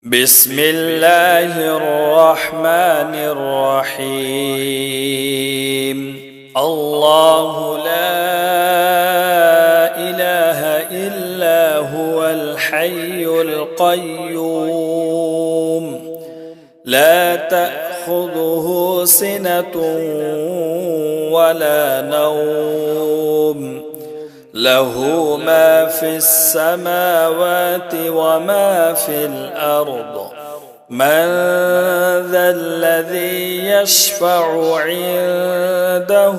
بسم الله الرحمن الرحيم. الله لا إله إلا هو الحي القيوم لا تأخذه سنة ولا نوم له ما في السماوات وما في الأرض من ذا الذي يشفع عنده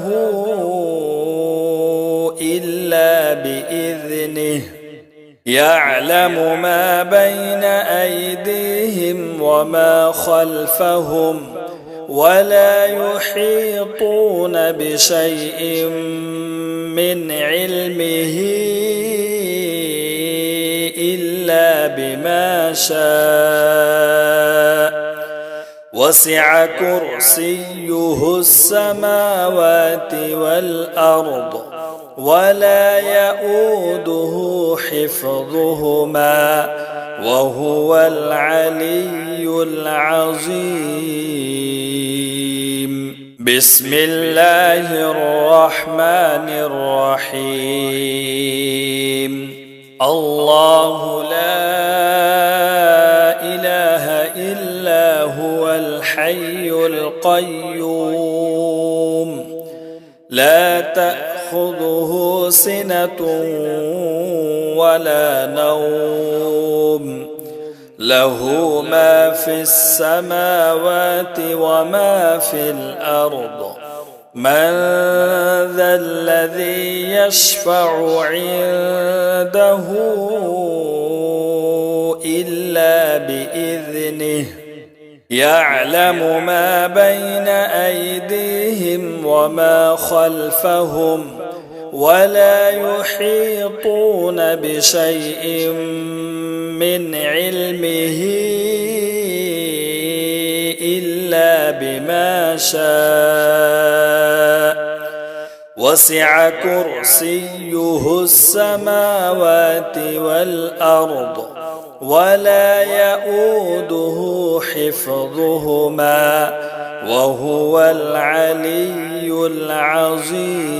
إلا بإذنه يعلم ما بين أيديهم وما خلفهم ولا يحيطون بشيء من علمه إلا بما شاء وسع كرسيه السماوات والأرض ولا يؤوده حفظهما وهو العلي العظيم. بسم الله الرحمن الرحيم. الله لا إله إلا هو الحي القيوم لا تأخذه سنة ولا نوم له ما في السماوات وما في الأرض من ذا الذي يشفع عنده إلا بإذنه يعلم ما بين أيديهم وما خلفهم ولا يحيطون بشيء من علمه إلا بما شاء وسع كرسيه السماوات والأرض ولا يؤوده حفظهما وهو العلي العظيم.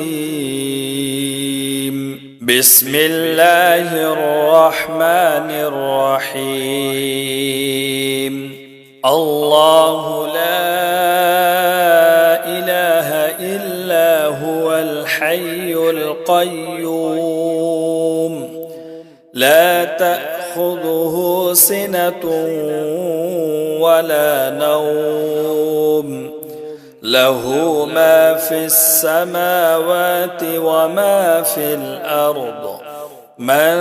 بسم الله الرحمن الرحيم. الله لا إله إلا هو الحي القيوم لا تأخذه سنة ولا نوم له ما في السماوات وما في الأرض من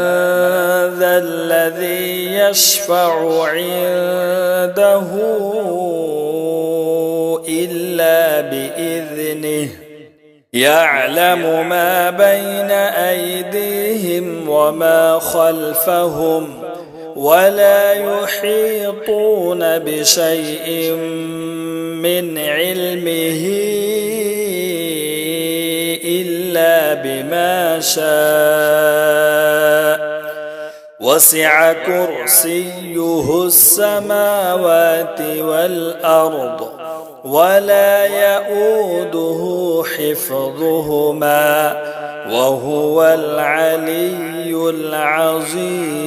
ذا الذي يشفع عنده إلا بإذنه يعلم ما بين أيديهم وما خلفهم ولا يحيطون بشيء من علمه إلا بما شاء وسع كرسيه السماوات والأرض ولا يؤوده حفظهما وهو العلي العظيم.